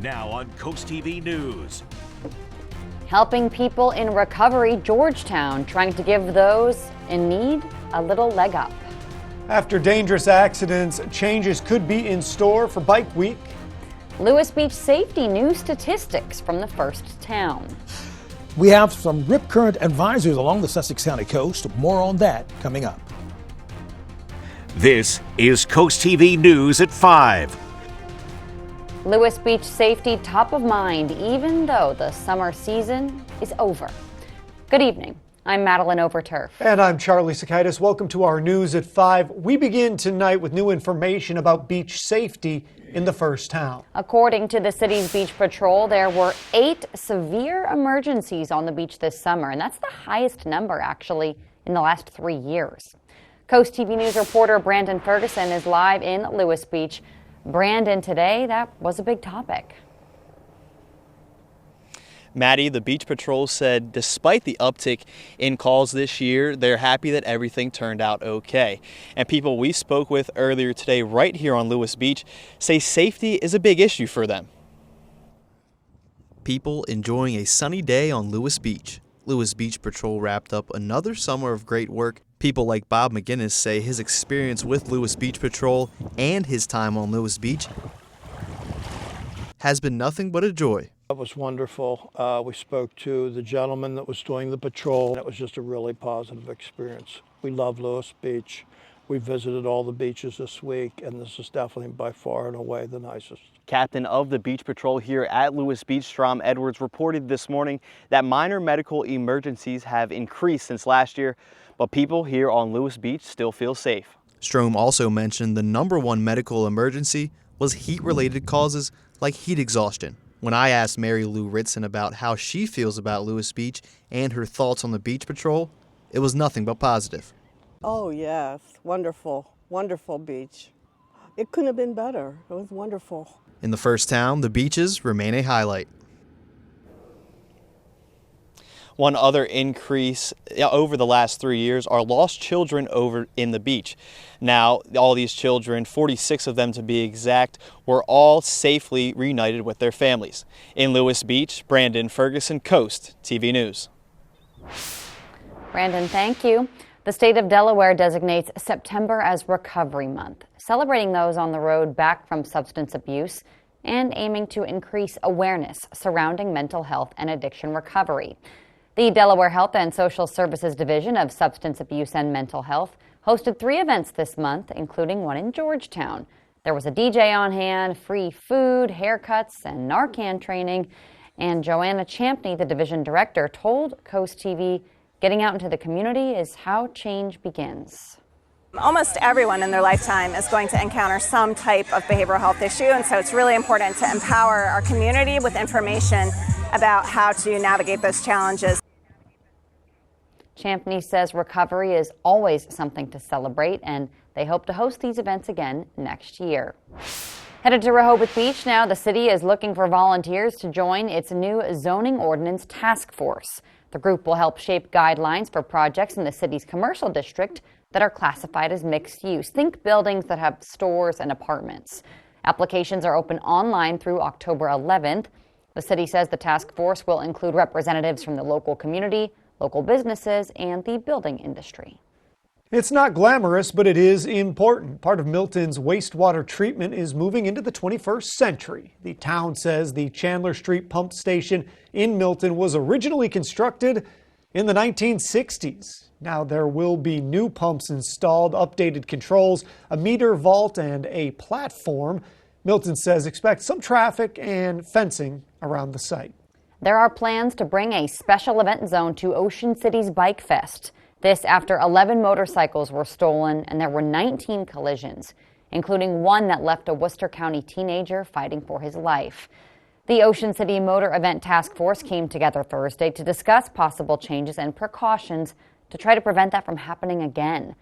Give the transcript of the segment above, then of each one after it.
Now on CoastTV News. Helping people in recovery, Georgetown trying to give those in need a little leg up. After dangerous accidents, changes could be in store for Bike Week. Lewes Beach safety new statistics from the first town. We have some rip current advisories along the Sussex County coast. More on that coming up. This is CoastTV News at 5. Lewes Beach safety top of mind, even though the summer season is over. Good evening. I'm Madeline Overturf. And I'm Charlie Sakaitis. Welcome to our News at 5. We begin tonight with new information about beach safety in the first town. According to the city's beach patrol, there were 8 severe emergencies on the beach this summer, and that's the highest number actually in the last 3 years. Coast TV News reporter Brandon Ferguson is live in Lewes Beach. Brandon, today that was a big topic. Maddie, the Beach Patrol said despite the uptick in calls this year, they're happy that everything turned out okay. And people we spoke with earlier today right here on Lewes Beach say safety is a big issue for them. People enjoying a sunny day on Lewes Beach. Lewes Beach Patrol wrapped up another summer of great work. People like Bob McGinnis say his experience with Lewes Beach Patrol and his time on Lewes Beach has been nothing but a joy. It was wonderful. We spoke to the gentleman that was doing the patrol. It was just a really positive experience. We love Lewes Beach. We visited all the beaches this week, and this is definitely by far and away the nicest. Captain of the Beach Patrol here at Lewes Beach, Strom Edwards, reported this morning that minor medical emergencies have increased since last year, but people here on Lewes Beach still feel safe. Strom also mentioned the #1 medical emergency was heat-related causes like heat exhaustion. When I asked Mary Lou Ritson about how she feels about Lewes Beach and her thoughts on the Beach Patrol, it was nothing but positive. Oh yes, wonderful, wonderful beach. It couldn't have been better. It was wonderful. In the first town, the beaches remain a highlight. One other increase over the last 3 years are lost children over in the beach. Now, all these children, 46 of them to be exact, were all safely reunited with their families. In Lewes Beach, Brandon Ferguson, Coast TV News. Brandon, thank you. The state of Delaware designates September as Recovery Month, celebrating those on the road back from substance abuse and aiming to increase awareness surrounding mental health and addiction recovery. The Delaware Health and Social Services Division of Substance Abuse and Mental Health hosted 3 events this month, including one in Georgetown. There was a DJ on hand, free food, haircuts, and Narcan training. And Joanna Champney, the division director, told Coast TV, getting out into the community is how change begins. Almost everyone in their lifetime is going to encounter some type of behavioral health issue, and so it's really important to empower our community with information about how to navigate those challenges. Champney says recovery is always something to celebrate, and they hope to host these events again next year. Headed to Rehoboth Beach now, the city is looking for volunteers to join its new zoning ordinance task force. The group will help shape guidelines for projects in the city's commercial district that are classified as mixed use. Think buildings that have stores and apartments. Applications are open online through October 11th. The city says the task force will include representatives from the local community, local businesses, and the building industry. It's not glamorous, but it is important. Part of Milton's wastewater treatment is moving into the 21st century. The town says the Chandler Street pump station in Milton was originally constructed in the 1960s. Now there will be new pumps installed, updated controls, a meter vault, and a platform. Milton says expect some traffic and fencing around the site. There are plans to bring a special event zone to Ocean City's Bike Fest. This after 11 motorcycles were stolen and there were 19 collisions, including one that left a Worcester County teenager fighting for his life. The Ocean City Motor Event Task Force came together Thursday to discuss possible changes and precautions to try to prevent that from happening again.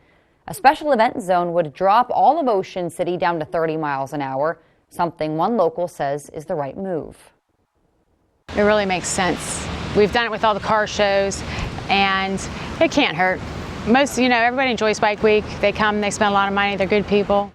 A special event zone would drop all of Ocean City down to 30 miles an hour, something one local says is the right move. It really makes sense. We've done it with all the car shows, and it can't hurt. Everybody enjoys Bike Week. They come, they spend a lot of money, they're good people.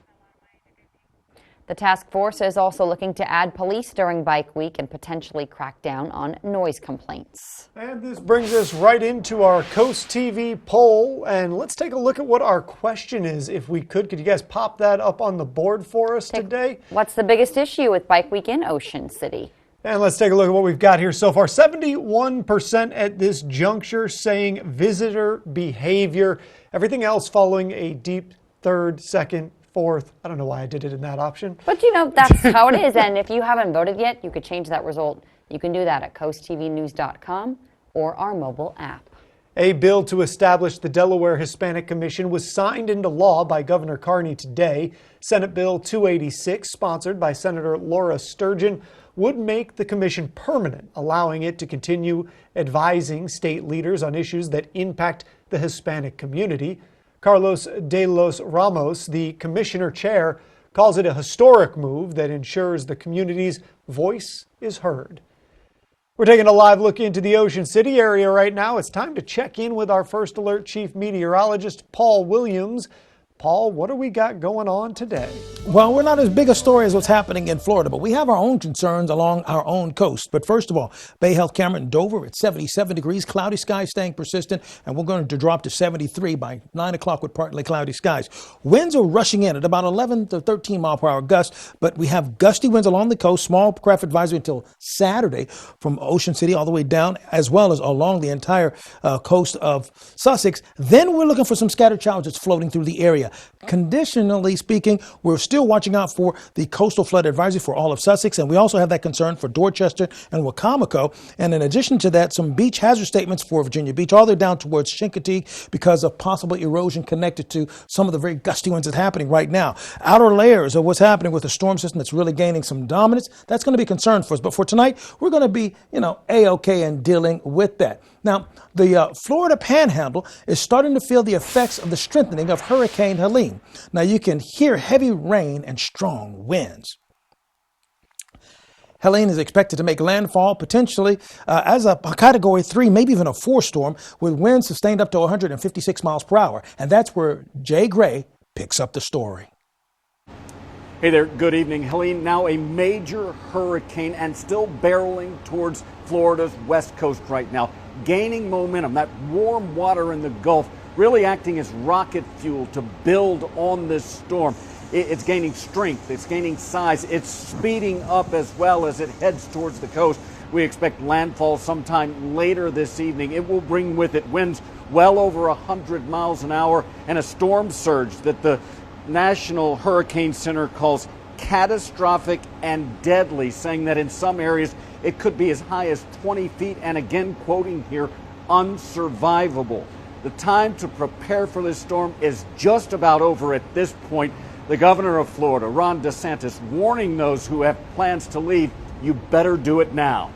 The task force is also looking to add police during Bike Week and potentially crack down on noise complaints. And this brings us right into our Coast TV poll. And let's take a look at what our question is, if we could. Could you guys pop that up on the board for us today? What's the biggest issue with Bike Week in Ocean City? And let's take a look at what we've got here so far. 71% at this juncture saying visitor behavior. Everything else following a deep third, second, fourth. I don't know why I did it in that option. But you know, that's how it is. And if you haven't voted yet, you could change that result. You can do that at coasttvnews.com or our mobile app. A bill to establish the Delaware Hispanic Commission was signed into law by Governor Carney today. Senate Bill 286, sponsored by Senator Laura Sturgeon, would make the commission permanent, allowing it to continue advising state leaders on issues that impact the Hispanic community. Carlos de los Ramos, the commissioner chair, calls it a historic move that ensures the community's voice is heard. We're taking a live look into the Ocean City area right now. It's time to check in with our First Alert Chief Meteorologist, Paul Williams. Paul, what do we got going on today? Well, we're not as big a story as what's happening in Florida, but we have our own concerns along our own coast. But first of all, Bay Health Cameron and Dover at 77 degrees, cloudy skies staying persistent, and we're going to drop to 73 by 9 o'clock with partly cloudy skies. Winds are rushing in at about 11 to 13 mile per hour gusts, but we have gusty winds along the coast, small craft advisory until Saturday from Ocean City all the way down, as well as along the entire coast of Sussex. Then we're looking for some scattered showers that's floating through the area. Conditionally speaking, we're still watching out for the coastal flood advisory for all of Sussex, and we also have that concern for Dorchester and Wacomico. And in addition to that, some beach hazard statements for Virginia Beach, all the way down towards Chincoteague because of possible erosion connected to some of the very gusty winds that's happening right now. Outer layers of what's happening with the storm system that's really gaining some dominance, that's going to be a concern for us. But for tonight, we're going to be, A-OK in dealing with that. Now, the Florida Panhandle is starting to feel the effects of the strengthening of Hurricane Helene. Now, you can hear heavy rain and strong winds. Helene is expected to make landfall potentially as a Category 3, maybe even a 4 storm, with winds sustained up to 156 miles per hour. And that's where Jay Gray picks up the story. Hey there, good evening. Helene, now a major hurricane and still barreling towards Florida's west coast right now, gaining momentum. That warm water in the Gulf really acting as rocket fuel to build on this storm. It's gaining strength, it's gaining size, it's speeding up as well as it heads towards the coast. We expect landfall sometime later this evening. It will bring with it winds well over 100 miles an hour and a storm surge that the National Hurricane Center calls catastrophic and deadly, saying that in some areas it could be as high as 20 feet and, again quoting here, unsurvivable. The time to prepare for this storm is just about over at this point. The governor of Florida, Ron DeSantis, warning those who have plans to leave, you better do it now.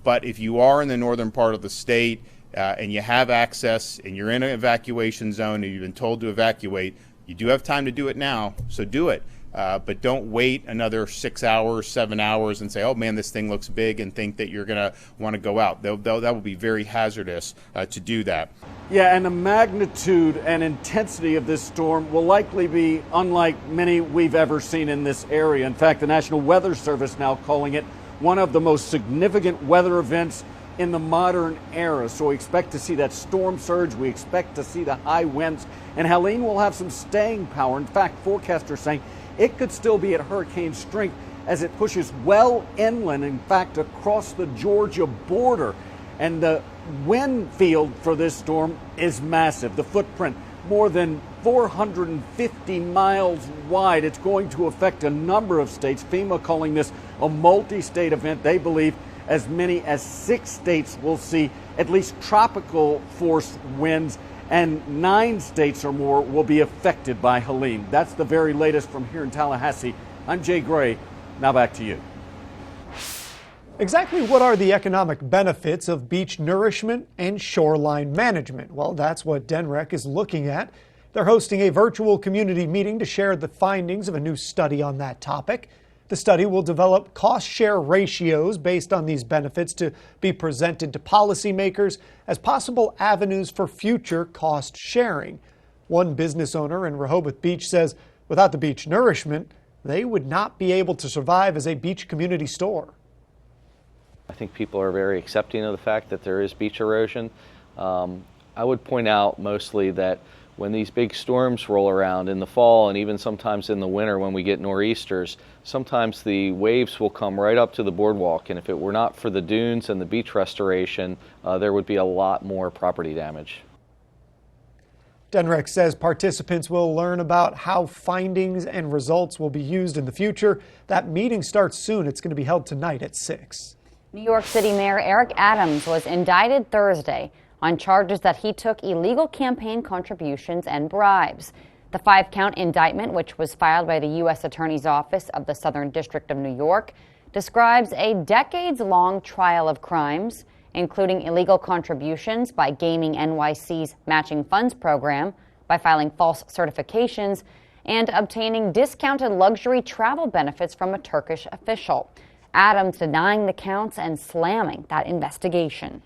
But if you are in the northern part of the state and you have access and you're in an evacuation zone and you've been told to evacuate, you do have time to do it now, so do it. But don't wait another 6 hours, 7 hours and say, oh man, this thing looks big, and think that you're going to want to go out. That will be very hazardous to do that. Yeah, and the magnitude and intensity of this storm will likely be unlike many we've ever seen in this area. In fact, the National Weather Service now calling it one of the most significant weather events in the modern era. So we expect to see that storm surge. We expect to see the high winds. And Helene will have some staying power. In fact, forecasters saying it could still be at hurricane strength as it pushes well inland, in fact, across the Georgia border. And the wind field for this storm is massive. The footprint, more than 450 miles wide. It's going to affect a number of states. FEMA calling this a multi-state event. They believe as many as 6 states will see at least tropical force winds, and 9 states or more will be affected by Helene. That's the very latest from here in Tallahassee. I'm Jay Gray. Now back to you. Exactly what are the economic benefits of beach nourishment and shoreline management? Well, that's what DENREC is looking at. They're hosting a virtual community meeting to share the findings of a new study on that topic. The study will develop cost-share ratios based on these benefits to be presented to policymakers as possible avenues for future cost sharing. One business owner in Rehoboth Beach says without the beach nourishment, they would not be able to survive as a beach community store. I think people are very accepting of the fact that there is beach erosion. I would point out mostly that when these big storms roll around in the fall and even sometimes in the winter when we get nor'easters, sometimes the waves will come right up to the boardwalk, and if it were not for the dunes and the beach restoration, there would be a lot more property damage. Denrex says participants will learn about how findings and results will be used in the future. That meeting starts soon. It's going to be held tonight at 6. New York City Mayor Eric Adams was indicted Thursday on charges that he took illegal campaign contributions and bribes. The 5-count indictment, which was filed by the U.S. Attorney's Office of the Southern District of New York, describes a decades-long trial of crimes, including illegal contributions by gaming NYC's Matching Funds program, by filing false certifications, and obtaining discounted luxury travel benefits from a Turkish official. Adams denying the counts and slamming that investigation.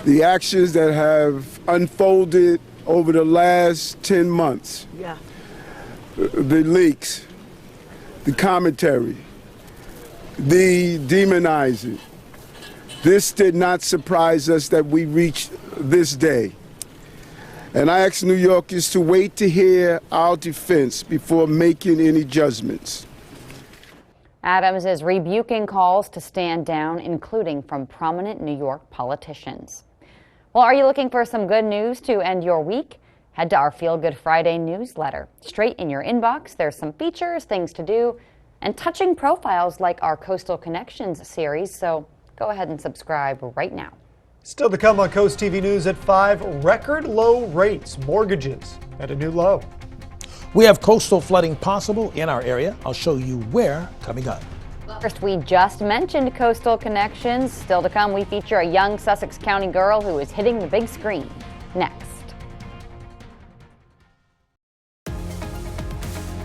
The actions that have unfolded over the last 10 months, the leaks, the commentary, the demonizing, this did not surprise us that we reached this day. And I ask New Yorkers to wait to hear our defense before making any judgments. Adams is rebuking calls to stand down, including from prominent New York politicians. Well, are you looking for some good news to end your week? Head to our Feel Good Friday newsletter. Straight in your inbox, there's some features, things to do, and touching profiles like our Coastal Connections series, so go ahead and subscribe right now. Still to come on Coast TV News at 5, record low rates, mortgages at a new low. We have coastal flooding possible in our area. I'll show you where coming up. First, we just mentioned Coastal Connections. Still to come, we feature a young Sussex County girl who is hitting the big screen. Next.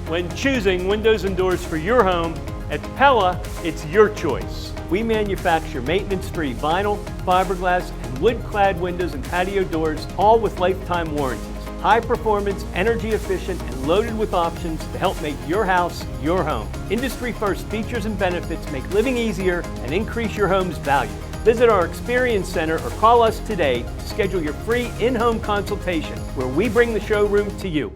When choosing windows and doors for your home, at Pella, it's your choice. We manufacture maintenance-free vinyl, fiberglass, and wood-clad windows and patio doors, all with lifetime warranties. High performance, energy efficient, and loaded with options to help make your house your home. Industry first features and benefits make living easier and increase your home's value. Visit our Experience Center or call us today to schedule your free in-home consultation where we bring the showroom to you.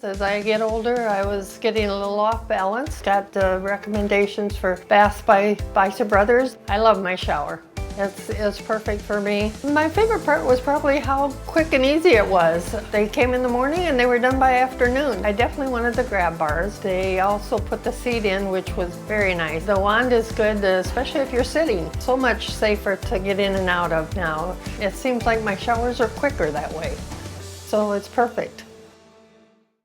As I get older, I was getting a little off balance. Got recommendations for baths by Bicep Brothers. I love my shower. It's perfect for me. My favorite part was probably how quick and easy it was. They came in the morning and they were done by afternoon. I definitely wanted the grab bars. They also put the seat in, which was very nice. The wand is good, especially if you're sitting. So much safer to get in and out of now. It seems like my showers are quicker that way. So it's perfect.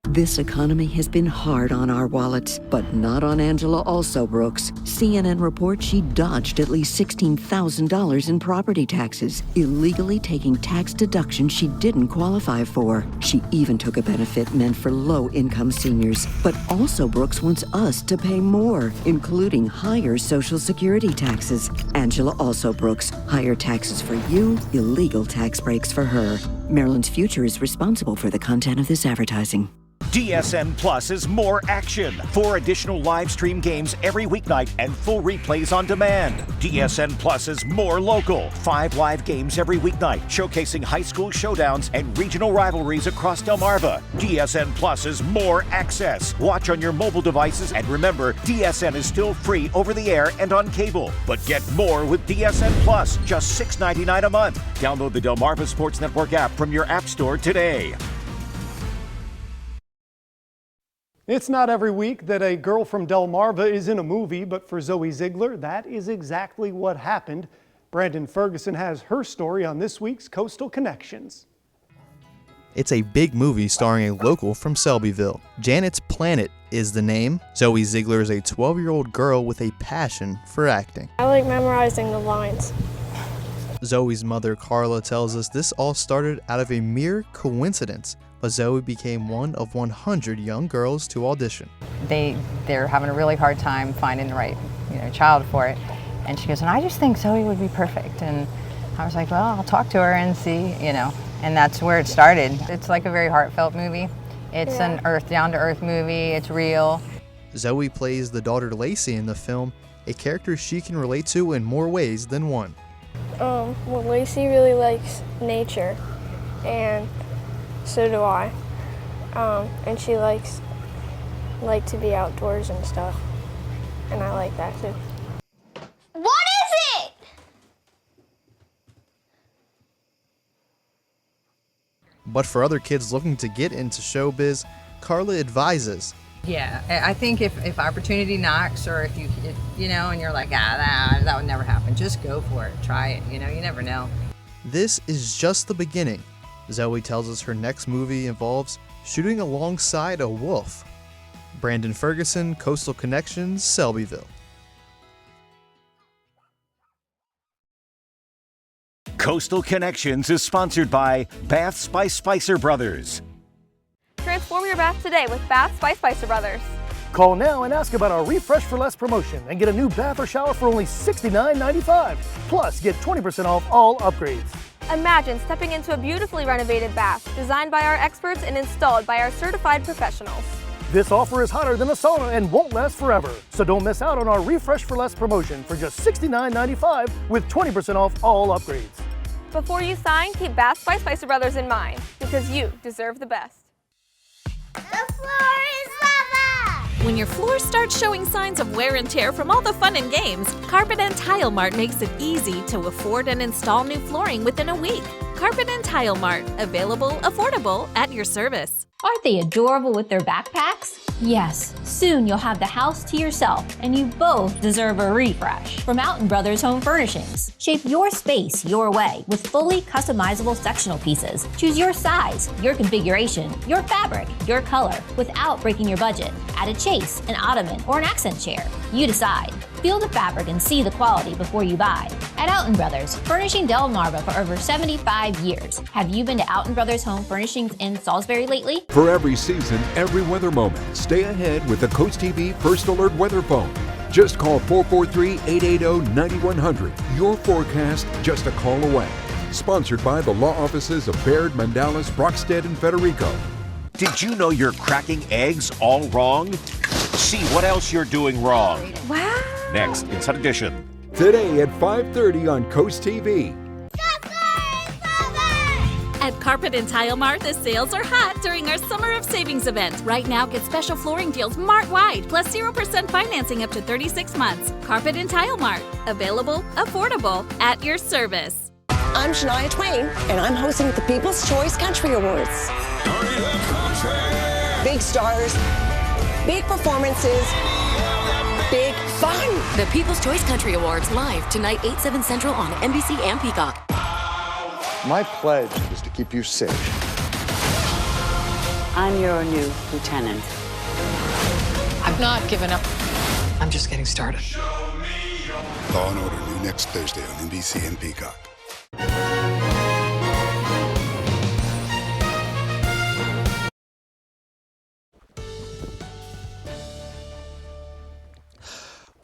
This economy has been hard on our wallets, but not on Angela Alsobrooks. CNN reports she dodged at least $16,000 in property taxes, illegally taking tax deductions she didn't qualify for. She even took a benefit meant for low-income seniors. But Alsobrooks wants us to pay more, including higher Social Security taxes. Angela Alsobrooks, higher taxes for you, illegal tax breaks for her. Maryland's Future is responsible for the content of this advertising. DSN Plus is more action. 4 additional live stream games every weeknight and full replays on demand. DSN Plus is more local. 5 live games every weeknight, showcasing high school showdowns and regional rivalries across Delmarva. DSN Plus is more access. Watch on your mobile devices, and remember, DSN is still free over the air and on cable. But get more with DSN Plus, just $6.99 a month. Download the Delmarva Sports Network app from your app store today. It's not every week that a girl from Delmarva is in a movie, but for Zoe Ziegler, that is exactly what happened. Brandon Ferguson has her story on this week's Coastal Connections. It's a big movie starring a local from Selbyville. Janet's Planet is the name. Zoe Ziegler is a 12-year-old girl with a passion for acting. I like memorizing the lines. Zoe's mother, Carla, tells us this all started out of a mere coincidence, but Zoe became one of 100 young girls to audition. They're having a really hard time finding the right, child for it. And she goes, and I just think Zoe would be perfect. And I was like, well, I'll talk to her and see, and that's where it started. It's like a very heartfelt movie. It's an down-to-earth movie. It's real. Zoe plays the daughter Lacey in the film, a character she can relate to in more ways than one. Well, Lacey really likes nature, and so do I. And she likes to be outdoors and stuff, and I like that too. What is it? But for other kids looking to get into showbiz, Carla advises. Yeah, I think if opportunity knocks, or if you know, and you're like, that would never happen, just go for it. Try it. You never know. This is just the beginning. Zoe tells us her next movie involves shooting alongside a wolf. Brandon Ferguson, Coastal Connections, Selbyville. Coastal Connections is sponsored by Baths by Spicer Brothers. Transform your bath today with Baths by Spicer Brothers. Call now and ask about our Refresh for Less promotion and get a new bath or shower for only $69.95. Plus, get 20% off all upgrades. Imagine stepping into a beautifully renovated bath designed by our experts and installed by our certified professionals. This offer is hotter than a sauna and won't last forever. So don't miss out on our Refresh for Less promotion for just $69.95 with 20% off all upgrades. Before you sign, keep Baths by Spicer Brothers in mind, because you deserve the best. The floor is lava! When your floor starts showing signs of wear and tear from all the fun and games, Carpet & Tile Mart makes it easy to afford and install new flooring within a week. Carpet & Tile Mart, available, affordable, at your service. Aren't they adorable with their backpacks? Yes, soon you'll have the house to yourself, and you both deserve a refresh. From Alton Brothers Home Furnishings. Shape your space your way with fully customizable sectional pieces. Choose your size, your configuration, your fabric, your color, without breaking your budget. Add a chase, an ottoman, or an accent chair. You decide. Feel the fabric and see the quality before you buy. At Alton Brothers, furnishing Delmarva for over 75 years. Have you been to Alton Brothers Home Furnishings in Salisbury lately? For every season, every weather moment, stay ahead with the CoastTV First Alert Weather Phone. Just call 443-880-9100. Your forecast just a call away. Sponsored by the law offices of Baird, Mandalas, Brockstead, and Federico. Did you know you're cracking eggs all wrong? See what else you're doing wrong. Wow. Next, Inside Edition. Today at 5:30 on CoastTV. At Carpet & Tile Mart, the sales are hot during our Summer of Savings event. Right now, get special flooring deals Mart-wide, plus 0% financing up to 36 months. Carpet & Tile Mart, available, affordable, at your service. I'm Shania Twain, and I'm hosting the People's Choice Country Awards. Big stars, big performances, big fun. The People's Choice Country Awards live tonight, 8/7 Central on NBC and Peacock. My pledge is to keep you safe. I'm your new lieutenant. I've not given up. I'm just getting started. Law and Order, new next Thursday on NBC and Peacock.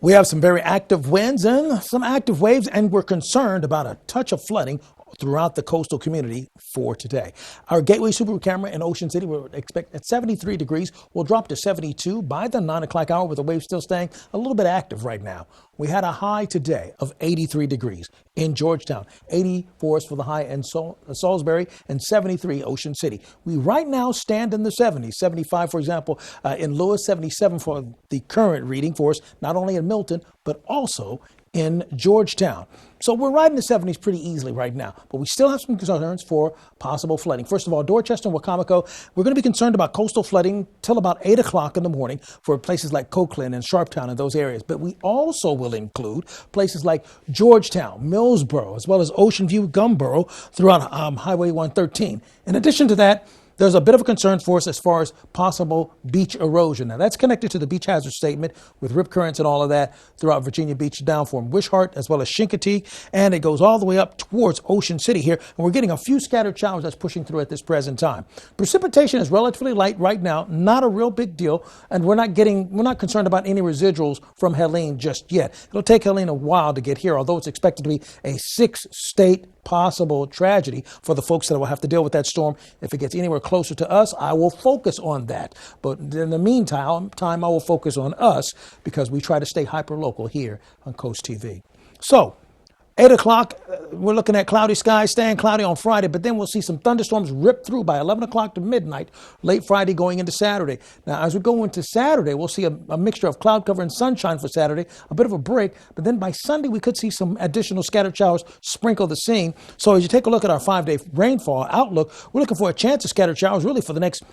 We have some very active winds and some active waves, and we're concerned about a touch of flooding throughout the coastal community for today. Our Gateway Super Camera in Ocean City, we're expect at 73 degrees. We'll drop to 72 by the 9 o'clock hour, with the waves still staying a little bit active right now. We had a high today of 83 degrees in Georgetown, 84 for the high in Salisbury, and 73 Ocean City. We right now stand in the 70s, 75, for example, in Lewes, 77 for the current reading for us, not only in Milton, but also in Georgetown. So we're right in the 70s pretty easily right now, but we still have some concerns for possible flooding. First of all, Dorchester and Wacomico, we're going to be concerned about coastal flooding till about 8 o'clock in the morning for places like Coquitlam and Sharptown and those areas. But we also will include places like Georgetown, Millsboro, as well as Ocean View, Gumboro throughout Highway 113. In addition to that, there's a bit of a concern for us as far as possible beach erosion. Now, that's connected to the beach hazard statement with rip currents and all of that throughout Virginia Beach down from Wishart as well as Chincoteague, and it goes all the way up towards Ocean City here, and we're getting a few scattered showers that's pushing through at this present time. Precipitation is relatively light right now, not a real big deal, and we're not concerned about any residuals from Helene just yet. It'll take Helene a while to get here, although it's expected to be a 6-state possible tragedy for the folks that will have to deal with that storm if it gets anywhere closer to us, I will focus on that. But in the meantime, I will focus on us because we try to stay hyper-local here on Coast TV. So, 8 o'clock, we're looking at cloudy skies, staying cloudy on Friday, but then we'll see some thunderstorms rip through by 11 o'clock to midnight, late Friday going into Saturday. Now, as we go into Saturday, we'll see a mixture of cloud cover and sunshine for Saturday, a bit of a break, but then by Sunday, we could see some additional scattered showers sprinkle the scene. So as you take a look at our 5-day rainfall outlook, we're looking for a chance of scattered showers really for the next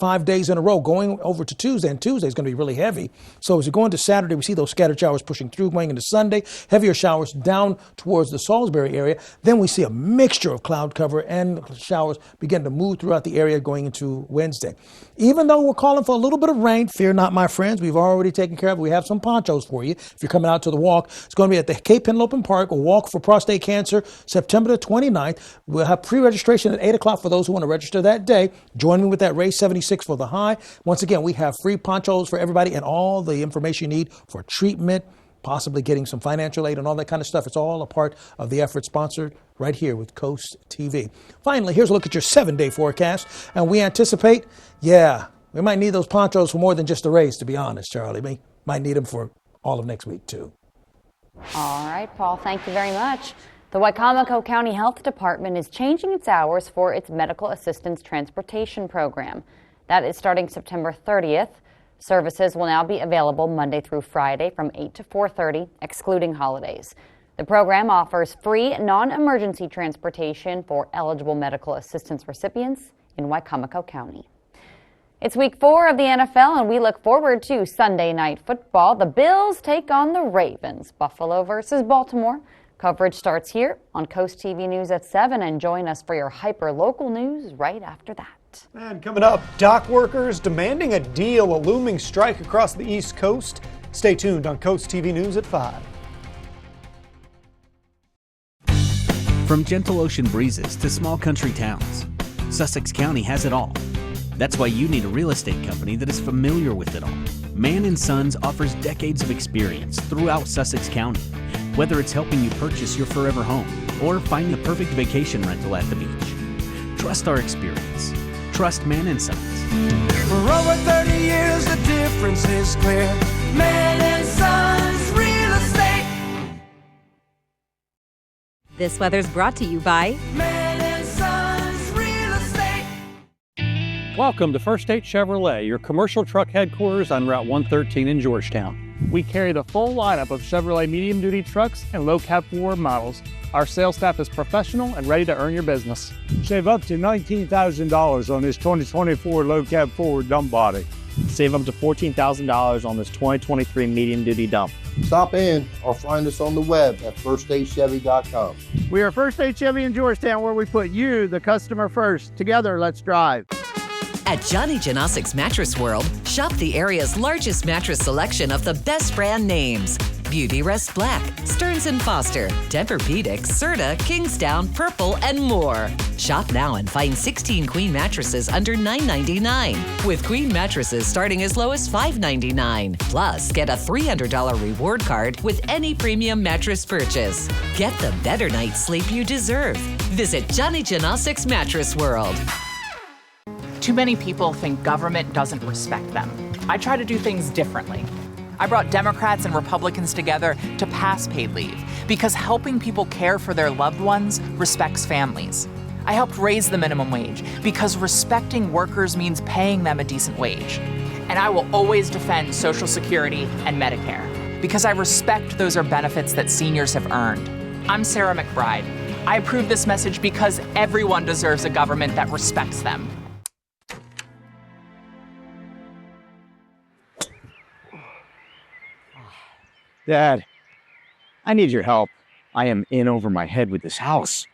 5 days in a row, going over to Tuesday, and Tuesday is going to be really heavy. So as we go into Saturday, we see those scattered showers pushing through, going into Sunday, heavier showers down towards the Salisbury area. Then we see a mixture of cloud cover and showers begin to move throughout the area going into Wednesday. Even though we're calling for a little bit of rain, fear not, my friends. We've already taken care of it. We have some ponchos for you if you're coming out to the walk. It's going to be at the Cape Henlopen Park, a walk for prostate cancer, September the 29th. We'll have pre-registration at 8 o'clock for those who want to register that day. Join me with that race 76 for the high. Once again, we have free ponchos for everybody and all the information you need for treatment, possibly getting some financial aid and all that kind of stuff. It's all a part of the effort sponsored right here with Coast TV. Finally, here's a look at your 7-day forecast. And we anticipate, we might need those ponchos for more than just the race, to be honest, Charlie. We might need them for all of next week, too. All right, Paul, thank you very much. The Wicomico County Health Department is changing its hours for its medical assistance transportation program. That is starting September 30th. Services will now be available Monday through Friday from 8 to 4:30, excluding holidays. The program offers free non-emergency transportation for eligible medical assistance recipients in Wicomico County. It's week 4 of the NFL, and we look forward to Sunday night football. The Bills take on the Ravens. Buffalo versus Baltimore. Coverage starts here on Coast TV News at 7, and join us for your hyper-local news right after that. And coming up, dock workers demanding a deal, a looming strike across the East Coast. Stay tuned on Coast TV News at 5. From gentle ocean breezes to small country towns, Sussex County has it all. That's why you need a real estate company that is familiar with it all. Mann & Sons offers decades of experience throughout Sussex County, whether it's helping you purchase your forever home or find the perfect vacation rental at the beach. Trust our experience. Trust Mann & Sons. For over 30 years, the difference is clear. Mann & Sons Real Estate. This weather's brought to you by Mann & Sons Real Estate. Welcome to First State Chevrolet, your commercial truck headquarters on Route 113 in Georgetown. We carry the full lineup of Chevrolet medium-duty trucks and low-cab forward models. Our sales staff is professional and ready to earn your business. Save up to $19,000 on this 2024 low-cab forward dump body. Save up to $14,000 on this 2023 medium-duty dump. Stop in or find us on the web at firststatechevy.com. We are First State Chevy in Georgetown, where we put you, the customer, first. Together, let's drive. At Johnny Janosik's Mattress World, shop the area's largest mattress selection of the best brand names. Beauty Rest Black, Stearns & Foster, Tempur-Pedic, Serta, Kingsdown, Purple, and more. Shop now and find 16 queen mattresses under $9.99, with queen mattresses starting as low as $5.99. Plus, get a $300 reward card with any premium mattress purchase. Get the better night's sleep you deserve. Visit Johnny Janosik's Mattress World. Too many people think government doesn't respect them. I try to do things differently. I brought Democrats and Republicans together to pass paid leave because helping people care for their loved ones respects families. I helped raise the minimum wage because respecting workers means paying them a decent wage. And I will always defend Social Security and Medicare because I respect those are benefits that seniors have earned. I'm Sarah McBride. I approve this message because everyone deserves a government that respects them. Dad, I need your help. I am in over my head with this house.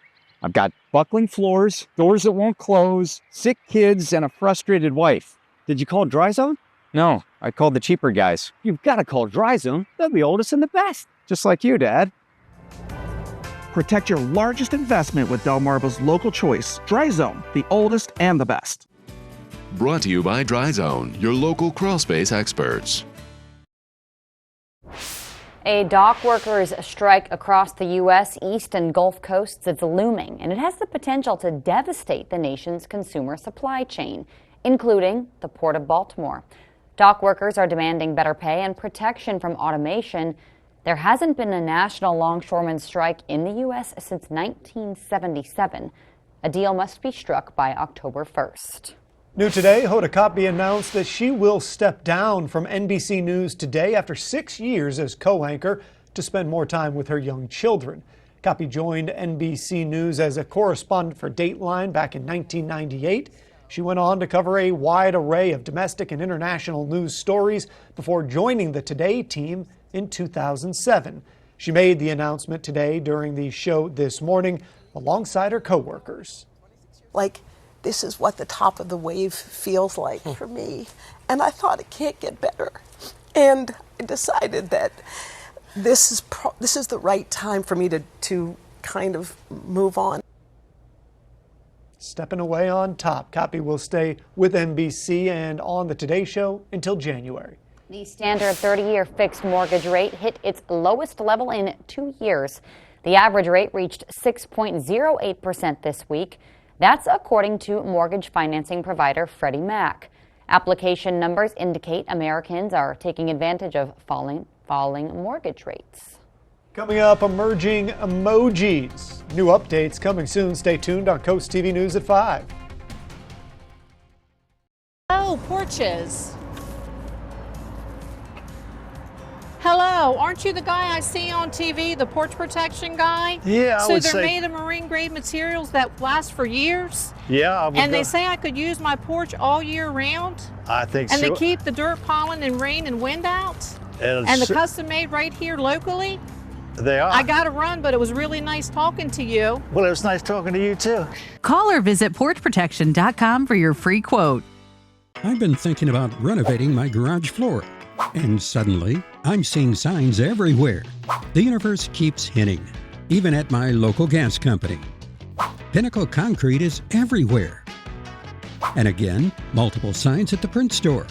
I've got buckling floors, doors that won't close, sick kids, and a frustrated wife. Did you call Dry Zone? No, I called the cheaper guys. You've got to call Dry Zone. They're the oldest and the best. Just like you, Dad. Protect your largest investment with Delmarva's local choice, Dry Zone, the oldest and the best. Brought to you by Dry Zone, your local crawl space experts. A dock workers' strike across the U.S. East and Gulf coasts is looming, and it has the potential to devastate the nation's consumer supply chain, including the Port of Baltimore. Dock workers are demanding better pay and protection from automation. There hasn't been a national longshoremen's strike in the U.S. since 1977. A deal must be struck by October 1st. New today, Hoda Kotb announced that she will step down from NBC News Today after 6 years as co-anchor to spend more time with her young children. Kotb joined NBC News as a correspondent for Dateline back in 1998. She went on to cover a wide array of domestic and international news stories before joining the Today team in 2007. She made the announcement today during the show This Morning alongside her co-workers. This is what the top of the wave feels like for me. And I thought it can't get better. And I decided that this is the right time for me to kind of move on. Stepping away on top, Kotb will stay with NBC and on the Today Show until January. The standard 30-year fixed mortgage rate hit its lowest level in 2 years. The average rate reached 6.08% this week. That's according to mortgage financing provider Freddie Mac. Application numbers indicate Americans are taking advantage of falling mortgage rates. Coming up, emerging emojis. New updates coming soon. Stay tuned on Coast TV News at 5. Oh, porches. Hello, aren't you the guy I see on TV, the porch protection guy? Yeah, I would So they're say. made of marine grade materials that last for years? Yeah, I would And go- they say I could use my porch all year round? I think And so. they keep the dirt, pollen, and rain and wind out? And the custom made right here locally? They are. I got to run, but it was really nice talking to you. Well, it was nice talking to you too. Call or visit porchprotection.com for your free quote. I've been thinking about renovating my garage floor, and suddenly I'm seeing signs everywhere. The universe keeps hinting, even at my local gas company. Pinnacle Concrete is everywhere. And again, multiple signs at the print store.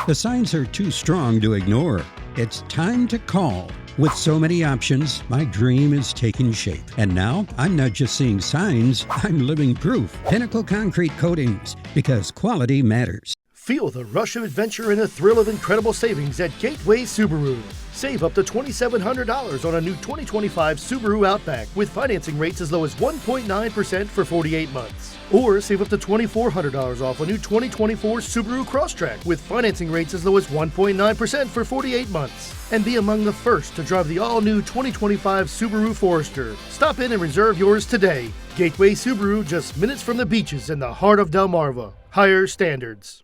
The signs are too strong to ignore. It's time to call. With so many options, my dream is taking shape. And now, I'm not just seeing signs, I'm living proof. Pinnacle Concrete Coatings, because quality matters. Feel the rush of adventure and the thrill of incredible savings at Gateway Subaru. Save up to $2,700 on a new 2025 Subaru Outback with financing rates as low as 1.9% for 48 months. Or save up to $2,400 off a new 2024 Subaru Crosstrek with financing rates as low as 1.9% for 48 months. And be among the first to drive the all-new 2025 Subaru Forester. Stop in and reserve yours today. Gateway Subaru, just minutes from the beaches in the heart of Delmarva. Higher standards.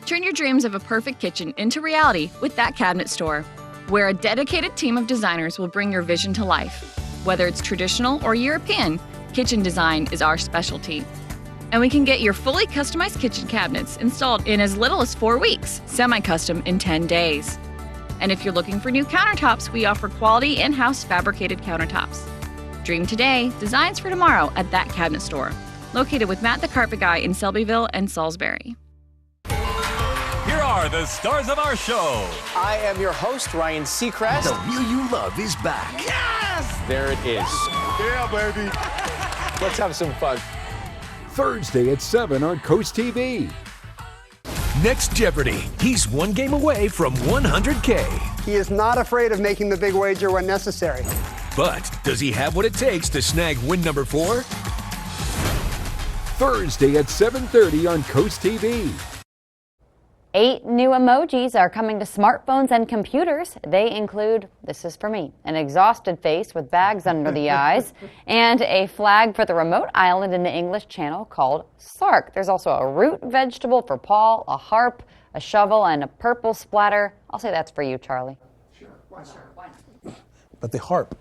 Turn your dreams of a perfect kitchen into reality with That Cabinet Store, where a dedicated team of designers will bring your vision to life. Whether it's traditional or European, kitchen design is our specialty. And we can get your fully customized kitchen cabinets installed in as little as 4 weeks, semi-custom in 10 days. And if you're looking for new countertops, we offer quality in-house fabricated countertops. Dream today, designs for tomorrow at That Cabinet Store, located with Matt the Carpet Guy in Selbyville and Salisbury. Here are the stars of our show. I am your host, Ryan Seacrest. The Wheel You Love is back. Yes! There it is. Yeah, baby. Let's have some fun. Thursday at 7 on Coast TV. Next Jeopardy! He's one game away from 100K. He is not afraid of making the big wager when necessary. But does he have what it takes to snag win number 4? Thursday at 7:30 on Coast TV. 8 new emojis are coming to smartphones and computers. They include, this is for me, an exhausted face with bags under the eyes, and a flag for the remote island in the English Channel called Sark. There's also a root vegetable for Paul, a harp, a shovel, and a purple splatter. I'll say that's for you, Charlie. Sure, why not? But the harp,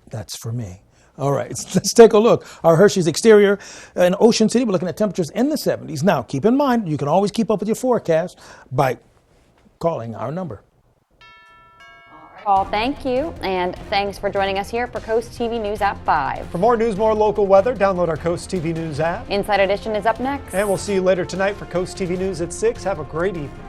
that's for me. All right, let's take a look. Our Hershey's exterior in Ocean City, we're looking at temperatures in the 70s. Now, keep in mind, you can always keep up with your forecast by calling our number. Paul, thank you, and thanks for joining us here for Coast TV News at 5. For more news, more local weather, download our Coast TV News app. Inside Edition is up next. And we'll see you later tonight for Coast TV News at 6. Have a great evening.